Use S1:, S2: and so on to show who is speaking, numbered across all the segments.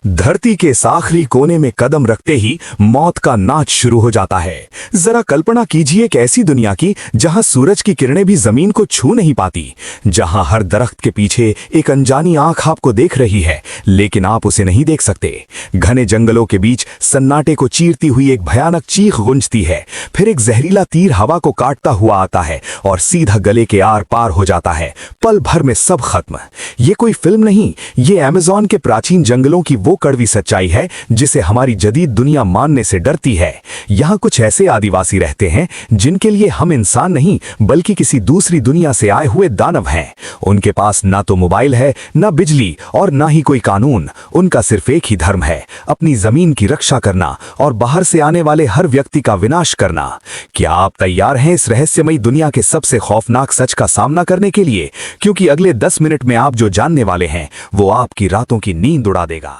S1: धरती के इस आखिरी कोने में कदम रखते ही मौत का नाच शुरू हो जाता है। जरा कल्पना कीजिए एक ऐसी दुनिया की जहां सूरज की किरणें भी जमीन को छू नहीं पाती, जहां हर दरख्त के पीछे एक अनजानी आंख आपको देख रही है, लेकिन आप उसे नहीं देख सकते। घने जंगलों के बीच सन्नाटे को चीरती हुई एक भयानक चीख गूंजती है, फिर एक जहरीला तीर हवा को काटता हुआ आता है और सीधा गले के आर पार हो जाता है। पल भर में सब खत्म। ये कोई फिल्म नहीं, ये अमेज़न के प्राचीन जंगलों की वो कड़वी सच्चाई है जिसे हमारी जदीद दुनिया मानने से डरती है। यहाँ कुछ ऐसे आदिवासी रहते हैं जिनके लिए हम इंसान नहीं बल्कि किसी दूसरी दुनिया से आए हुए दानव हैं। उनके पास ना तो मोबाइल है, ना बिजली और ना ही कोई कानून। उनका सिर्फ एक ही धर्म है, अपनी जमीन की रक्षा करना और बाहर से आने वाले हर व्यक्ति का विनाश करना। क्या आप तैयार हैं इस रहस्यमयी दुनिया के सबसे खौफनाक सच का सामना करने के लिए? क्योंकि अगले 10 मिनट में आप जो जानने वाले हैं वो आपकी रातों की नींद उड़ा देगा।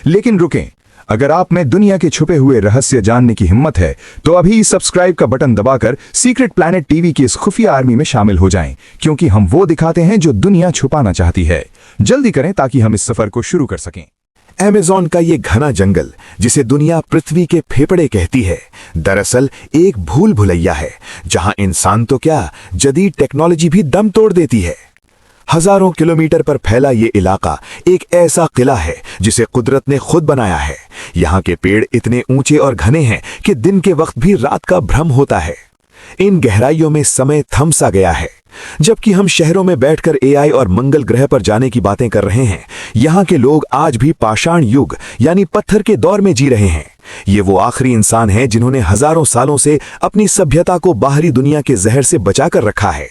S2: लेकिन रुकें, अगर आप में दुनिया के छुपे हुए रहस्य जानने की हिम्मत है तो अभी सब्सक्राइब का बटन दबाकर सीक्रेट प्लैनेट टीवी की इस खुफिया आर्मी में शामिल हो जाएं, क्योंकि हम वो दिखाते हैं जो दुनिया छुपाना चाहती है। जल्दी करें ताकि हम इस सफर को शुरू कर सकें।
S1: अमेज़न का ये घना जंगल जिसे दुनिया पृथ्वी के फेफड़े कहती है, दरअसल एक भूल भुलैया है जहां इंसान तो क्या, जदीद टेक्नोलॉजी भी दम तोड़ देती है। हजारों किलोमीटर पर फैला ये इलाका एक ऐसा किला है जिसे कुदरत ने खुद बनाया है। यहाँ के पेड़ इतने ऊंचे और घने हैं कि दिन के वक्त भी रात का भ्रम होता है। इन गहराइयों में समय थम सा गया है। जबकि हम शहरों में बैठकर एआई और मंगल ग्रह पर जाने की बातें कर रहे हैं, यहाँ के लोग आज भी पाषाण युग यानी पत्थर के दौर में जी रहे हैं। ये वो आखिरी इंसान हैं जिन्होंने हजारों सालों से अपनी सभ्यता को बाहरी दुनिया के जहर से बचाकर रखा है।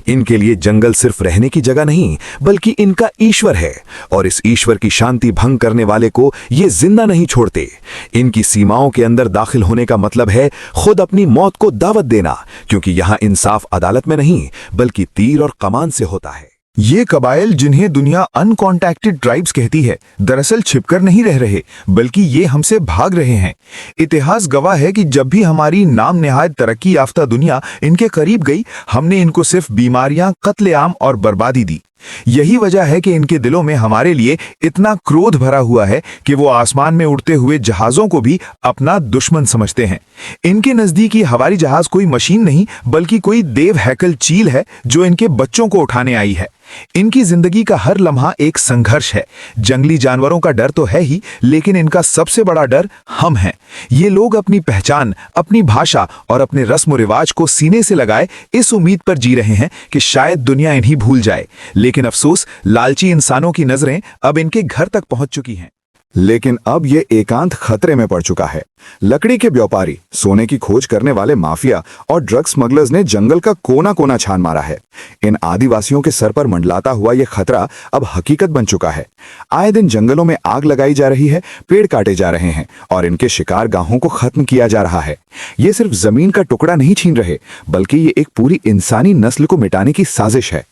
S1: इनके लिए जंगल सिर्फ रहने की जगह नहीं बल्कि इनका ईश्वर है, और इस ईश्वर की शांति भंग करने वाले को ये जिंदा नहीं छोड़ते। इनकी सीमाओं के अंदर दाखिल होने का मतलब है खुद अपनी मौत को दावत देना, क्योंकि यहाँ इंसाफ अदालत में नहीं बल्कि तीर और कमान से होता है।
S2: ये कबाइल जिन्हें दुनिया अनकॉन्टैक्टेड ट्राइब्स कहती है, दरअसल छिपकर नहीं रह रहे बल्कि ये हमसे भाग रहे हैं। इतिहास गवाह है कि जब भी हमारी नाम निहायत तरक्की याफ्ता दुनिया इनके करीब गई, हमने इनको सिर्फ बीमारियां, कत्लेआम और बर्बादी दी। यही वजह है कि इनके दिलों में हमारे लिए इतना क्रोध भरा हुआ है कि वो आसमान में उड़ते हुए जहाजों को भी अपना दुश्मन समझते हैं। इनके नजदीक ये हवाई जहाज कोई मशीन नहीं बल्कि कोई देव हैकल चील है जो इनके बच्चों को उठाने आई है। इनकी जिंदगी का हर लम्हा एक संघर्ष है। जंगली जानवरों का डर तो है ही, लेकिन इनका सबसे बड़ा डर हम हैं। ये लोग अपनी पहचान, अपनी भाषा और अपने रस्म रिवाज को सीने से लगाए इस उम्मीद पर जी रहे हैं कि शायद दुनिया इन्हीं भूल जाए। लेकिन अफसोस, लालची इंसानों की नजरें अब इनके घर तक पहुंच चुकी हैं। लेकिन अब ये एकांत खतरे में पड़ चुका है। लकड़ी के व्यापारी, सोने की खोज करने वाले माफिया और ड्रग स्मगलर्स ने जंगल का कोना कोना छान मारा है। इन आदिवासियों के सर पर मंडलाता हुआ ये खतरा अब हकीकत बन चुका है। आए दिन जंगलों में आग लगाई जा रही है, पेड़ काटे जा रहे हैं और इनके शिकार गाहों को खत्म किया जा रहा है। ये सिर्फ जमीन का टुकड़ा नहीं छीन रहे बल्कि ये एक पूरी इंसानी नस्ल को मिटाने की साजिश है।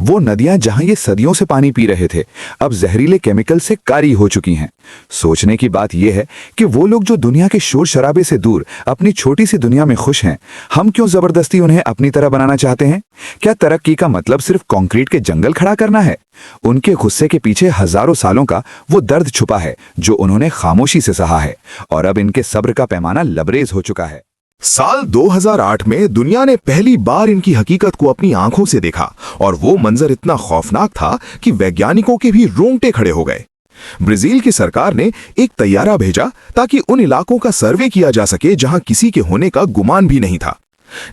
S2: वो नदियां जहां ये सदियों से पानी पी रहे थे, अब जहरीले केमिकल से कारी हो चुकी हैं। सोचने की बात यह है कि वो लोग जो दुनिया के शोर शराबे से दूर अपनी छोटी सी दुनिया में खुश हैं, हम क्यों जबरदस्ती उन्हें अपनी तरह बनाना चाहते हैं? क्या तरक्की का मतलब सिर्फ कंक्रीट के जंगल खड़ा करना है? उनके गुस्से के पीछे हजारों सालों का वो दर्द छुपा है जो उन्होंने खामोशी से सहा है, और अब इनके सब्र का पैमाना लबरेज हो चुका है।
S3: साल 2008 में दुनिया ने पहली बार इनकी हकीकत को अपनी आंखों से देखा, और वो मंजर इतना खौफनाक था कि वैज्ञानिकों के भी रोंगटे खड़े हो गए। ब्राजील की सरकार ने एक तैयारा भेजा ताकि उन इलाकों का सर्वे किया जा सके जहां किसी के होने का गुमान भी नहीं था।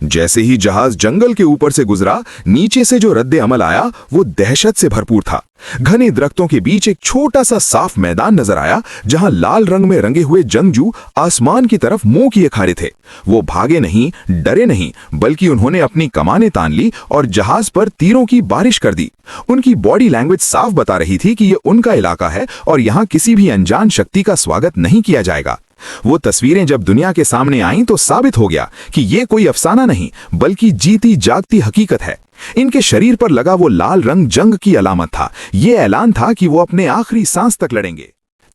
S3: जैसे ही जहाज जंगल के ऊपर से गुजरा, नीचे से जो रद्दे अमल आया वो दहशत से भरपूर था। घने दरख्तों के बीच एक छोटा सा साफ मैदान नजर आया जहां लाल रंग में रंगे हुए जंगजू आसमान की तरफ मुंह किए खड़े थे। वो भागे नहीं, डरे नहीं, बल्कि उन्होंने अपनी कमानें तान ली और जहाज पर तीरों की बारिश कर दी। उनकी बॉडी लैंग्वेज साफ बता रही थी कि ये उनका इलाका है और यहाँ किसी भी अनजान शक्ति का स्वागत नहीं किया जाएगा। वो तस्वीरें जब दुनिया के सामने आईं तो साबित हो गया कि ये कोई अफसाना नहीं बल्कि जीती जागती हकीकत है। इनके शरीर पर लगा वो लाल रंग जंग की अलामत था। ये ऐलान था कि वो अपने आखिरी सांस तक लड़ेंगे।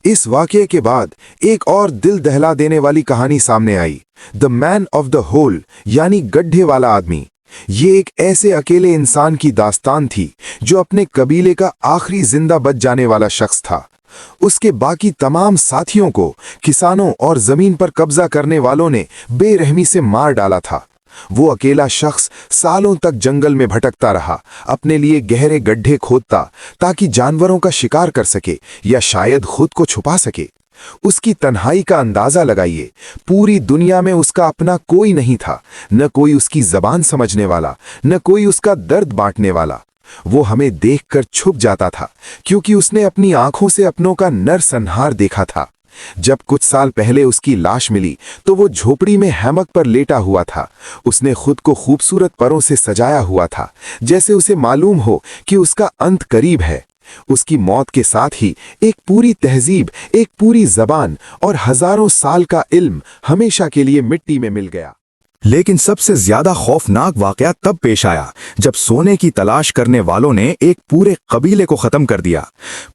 S4: इस वाकये के बाद एक और दिल दहला देने वाली कहानी सामने आई, the man of the hole यानी गड्ढे वाला आदमी। ये एक ऐसे अकेले इंसान की दास्तान थी जो अपने कबीले का आखिरी जिंदा बच जाने वाला शख्स था। उसके बाकी तमाम साथियों को किसानों और जमीन पर कब्जा करने वालों ने बेरहमी से मार डाला था। वो अकेला शख्स सालों तक जंगल में भटकता रहा, अपने लिए गहरे गड्ढे खोदता ताकि जानवरों का शिकार कर सके या शायद खुद को छुपा सके। उसकी तन्हाई का अंदाजा लगाइए। पूरी दुनिया में उसका अपना कोई नहीं था, न कोई उसकी जबान समझने वाला, न कोई उसका दर्द बांटने वाला। वो हमें देखकर छुप जाता था क्योंकि उसने अपनी आंखों से अपनों का नरसंहार देखा था। जब कुछ साल पहले उसकी लाश मिली तो वो झोपड़ी में हैमक पर लेटा हुआ था। उसने खुद को खूबसूरत परों से सजाया हुआ था, जैसे उसे मालूम हो कि उसका अंत करीब है। उसकी मौत के साथ ही एक पूरी तहजीब, एक पूरी जबान और हजारों साल का इल्म हमेशा के लिए मिट्टी में मिल गया।
S3: लेकिन सबसे ज्यादा खौफनाक वाकया तब पेश आया जब सोने की तलाश करने वालों ने एक पूरे कबीले को खत्म कर दिया।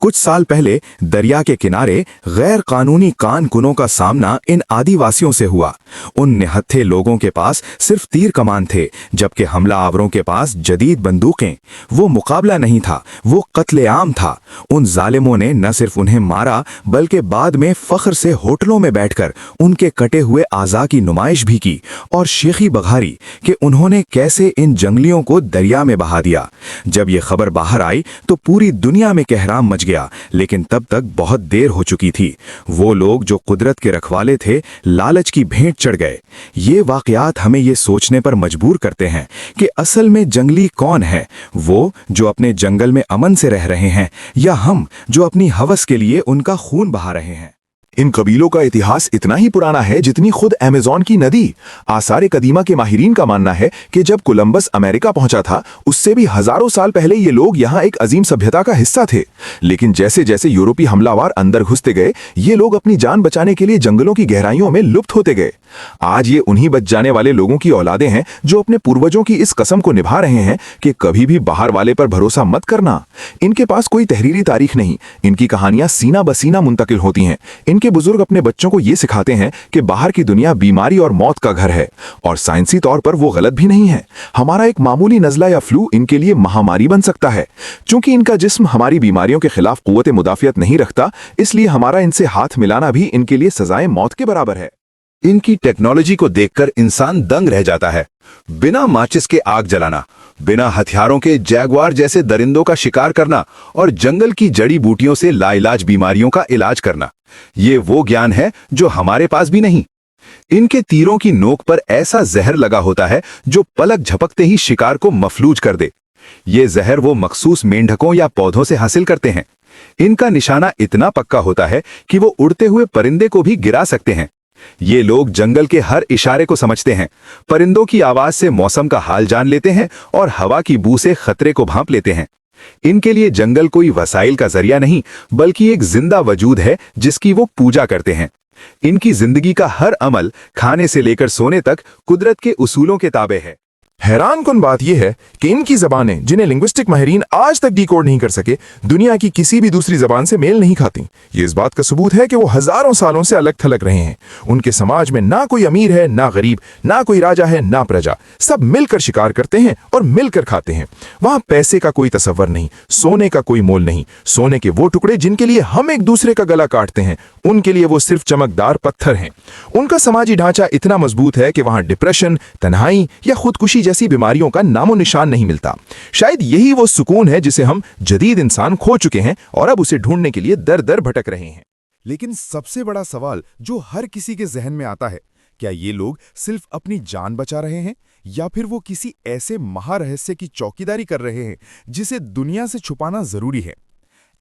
S3: कुछ साल पहले दरिया के किनारे गैर कानूनी कान कुनों का सामना इन आदिवासियों से हुआ। उन निहत्थे लोगों के पास सिर्फ तीर कमान थे, जबकि हमलावरों के पास जदीद बंदूकें। वो मुकाबला नहीं था, वो कत्लेआम था। उन जालिमों ने न सिर्फ उन्हें मारा बल्कि बाद में फख्र से होटलों में बैठकर उनके कटे हुए आज़ा की नुमाइश भी की और शेखी बघारी कि उन्होंने कैसे इन जंगलियों को दरिया में बहा दिया। जब ये खबर बाहर आई तो पूरी दुनिया में कहराम मच गया, लेकिन तब तक बहुत देर हो चुकी थी। वो लोग जो कुदरत के रखवाले थे लालच की भेंट चढ़ गए। ये वाकयात हमें ये सोचने पर मजबूर करते हैं कि असल में जंगली कौन है, वो जो अपने जंगल में अमन से रह रहे हैं या हम जो अपनी हवस के लिए उनका खून बहा रहे हैं।
S2: इन कबीलों का इतिहास इतना ही पुराना है जितनी खुद अमेज़न की नदी। आसार कदीमा के माहिरीन का मानना है कि जब कोलंबस अमेरिका पहुंचा था उससे भी हजारों साल पहले ये लोग यहाँ एक अजीम सभ्यता का हिस्सा थे। लेकिन जैसे जैसे यूरोपीय हमलावर अंदर घुसते गए, ये लोग अपनी जान बचाने के लिए जंगलों की गहराइयों में लुप्त होते गए। आज ये उन्हीं बच जाने वाले लोगों की औलादें हैं जो अपने पूर्वजों की इस कसम को निभा रहे हैं कि कभी भी बाहर वाले पर भरोसा मत करना। इनके पास कोई तहरीरी तारीख नहीं, इनकी कहानियां सीना बसीना मुंतकिल होती हैं। इनके बुजुर्ग अपने बच्चों को ये सिखाते हैं कि बाहर की दुनिया बीमारी और मौत का घर है, और साइंसी तौर पर वो गलत भी नहीं है। हमारा एक मामूली नज़ला या फ्लू इनके लिए महामारी बन सकता है। चूंकि इनका जिस्म हमारी बीमारियों के खिलाफ कुव्वत मुदाफियत नहीं रखता, इसलिए हमारा इनसे हाथ मिलाना भी इनके लिए सजाए मौत के बराबर है।
S5: इनकी टेक्नोलॉजी को देखकर इंसान दंग रह जाता है। बिना माचिस के आग जलाना, बिना हथियारों के जैगवार जैसे दरिंदों का शिकार करना और जंगल की जड़ी बूटियों से लाइलाज बीमारियों का इलाज करना, ये वो ज्ञान है जो हमारे पास भी नहीं। इनके तीरों की नोक पर ऐसा जहर लगा होता है जो पलक झपकते ही शिकार को मफलूज कर दे। ये जहर वो मखसूस मेंढकों या पौधों से हासिल करते हैं। इनका निशाना इतना पक्का होता है कि वो उड़ते हुए परिंदे को भी गिरा सकते हैं। ये लोग जंगल के हर इशारे को समझते हैं, परिंदों की आवाज से मौसम का हाल जान लेते हैं और हवा की बू से खतरे को भांप लेते हैं। इनके लिए जंगल कोई वसाइल का जरिया नहीं, बल्कि एक जिंदा वजूद है जिसकी वो पूजा करते हैं। इनकी जिंदगी का हर अमल, खाने से लेकर सोने तक, कुदरत के उसूलों के ताबे है।
S2: हैरानकुन बात यह है कि इनकी जबानें, जिन्हें लिंग्विस्टिक माहिरीन आज तक डिकोड नहीं कर सके, दुनिया की किसी भी दूसरी जबान से मेल नहीं खाती। ये इस बात का सबूत है कि वो हजारों सालों से अलग थलग रहे हैं। उनके समाज में ना कोई अमीर है, ना गरीब, ना कोई राजा है, ना प्रजा। सब मिलकर शिकार करते हैं और मिलकर खाते हैं। वहां पैसे का कोई तसव्वुर नहीं, सोने का कोई मोल नहीं। सोने के वो टुकड़े जिनके लिए हम एक दूसरे का गला काटते हैं, उनके लिए वो सिर्फ चमकदार पत्थर हैं। उनका समाजी ढांचा इतना मजबूत है कि वहां डिप्रेशन, तन्हाई या खुदकुशी जैसी बीमारियों का नामो निशान नहीं मिलता। शायद यही वो सुकून है जिसे हम जदीद इंसान खो चुके हैं और अब उसे ढूंढने के लिए दर दर भटक रहे हैं।
S6: लेकिन सबसे बड़ा सवाल जो हर किसी के जहन में आता है, क्या ये लोग सिर्फ अपनी जान बचा रहे हैं या फिर वो किसी ऐसे महारहस्य की चौकीदारी कर रहे हैं जिसे दुनिया से छुपाना जरूरी है?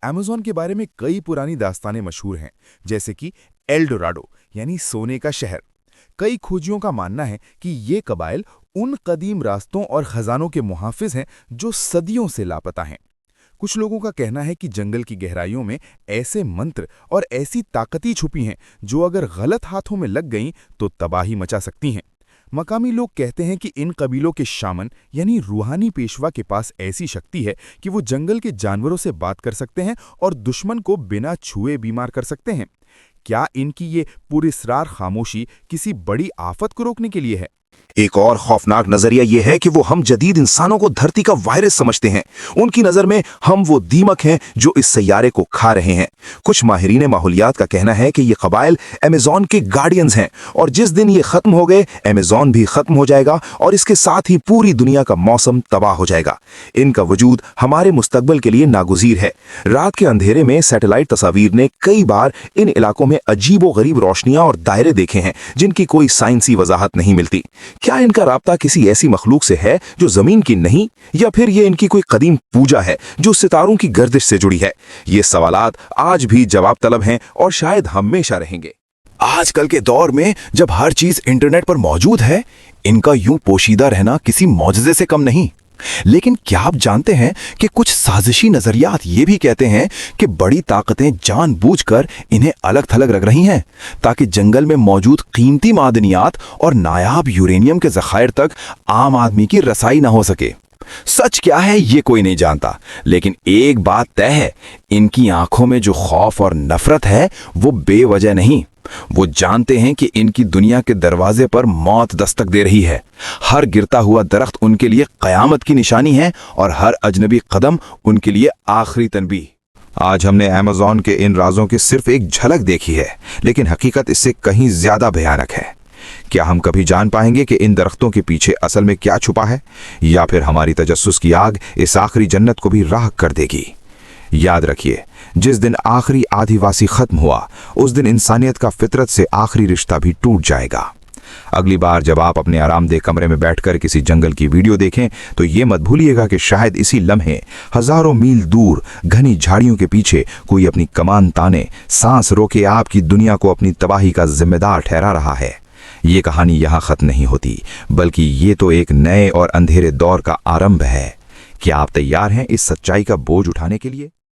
S6: अमेज़न के बारे में कई पुरानी दास्तानें मशहूर हैं, जैसे कि एल डोराडो यानी सोने का शहर। कई खोजियों का मानना है कि ये कबाइल उन कदीम रास्तों और खजानों के मुहाफिज हैं जो सदियों से लापता हैं। कुछ लोगों का कहना है कि जंगल की गहराइयों में ऐसे मंत्र और ऐसी ताकतें छुपी हैं जो अगर गलत हाथों में लग गईं तो तबाही मचा सकती हैं। मकामी लोग कहते हैं कि इन कबीलों के शामन यानी रूहानी पेशवा के पास ऐसी शक्ति है कि वो जंगल के जानवरों से बात कर सकते हैं और दुश्मन को बिना छुए बीमार कर सकते हैं। क्या इनकी ये पुरस्रार खामोशी किसी बड़ी आफत को रोकने के लिए है?
S3: एक और खौफनाक नजरिया यह है कि वो हम जदीद इंसानों को धरती का वायरस समझते हैं। उनकी नजर में हम वो दीमक हैं जो इस सैयारे को खा रहे हैं। कुछ माहिरीन माहौलियात का कहना है कि ये कबाइल अमेज़न के गार्डियंस हैं और जिस दिन ये खत्म हो गए अमेज़न भी खत्म हो जाएगा और इसके साथ ही पूरी दुनिया का मौसम तबाह हो जाएगा। इनका वजूद हमारे मुस्तकबिल के लिए नागुज़ीर है। रात के अंधेरे में सैटेलाइट तस्वीर ने कई बार इन इलाकों में अजीबो-गरीब रोशनियां और दायरे देखे हैं जिनकी कोई साइंसी वजाहत नहीं मिलती। क्या इनका राब्ता किसी ऐसी मखलूक से है जो जमीन की नहीं, या फिर ये इनकी कोई कदीम पूजा है जो सितारों की गर्दिश से जुड़ी है? ये सवालात आज भी जवाब तलब हैं और शायद हमेशा रहेंगे।
S2: आजकल के दौर में जब हर चीज इंटरनेट पर मौजूद है, इनका यूं पोशीदा रहना किसी मौजज़े से कम नहीं। लेकिन क्या आप जानते हैं कि कुछ साजिशी नजरियात ये भी कहते हैं कि बड़ी ताकतें जानबूझकर इन्हें अलग थलग रख रही हैं ताकि जंगल में मौजूद कीमती मादनियात और नायाब यूरेनियम के ज़खायर तक आम आदमी की रसाई ना हो सके। सच क्या है ये कोई नहीं जानता, लेकिन एक बात तय है, इनकी आंखों में जो खौफ और नफरत है वो बेवजह नहीं। वो जानते हैं कि इनकी दुनिया के दरवाजे पर मौत दस्तक दे रही है। हर गिरता हुआ दरख्त उनके लिए कयामत की निशानी है और हर अजनबी कदम उनके लिए आखिरी तनबीह।
S3: आज हमने अमेज़न के इन राजों की सिर्फ एक झलक देखी है, लेकिन हकीकत इससे कहीं ज्यादा भयानक है। क्या हम कभी जान पाएंगे कि इन दरख्तों के पीछे असल में क्या छुपा है, या फिर हमारी तजस्सुस की आग इस आखिरी जन्नत को भी राख कर देगी? याद रखिए, जिस दिन आखिरी आदिवासी खत्म हुआ उस दिन इंसानियत का फितरत से आखिरी रिश्ता भी टूट जाएगा। अगली बार जब आप अपने आरामदेह कमरे में बैठकर किसी जंगल की वीडियो देखें तो ये मत भूलिएगा कि शायद इसी लम्हे हजारों मील दूर घनी झाड़ियों के पीछे कोई अपनी कमान ताने सांस रोके आपकी दुनिया को अपनी तबाही का जिम्मेदार ठहरा रहा है। ये कहानी यहाँ खत्म नहीं होती, बल्कि ये तो एक नए और अंधेरे दौर का आरंभ है। क्या आप तैयार हैं इस सच्चाई का बोझ उठाने के लिए?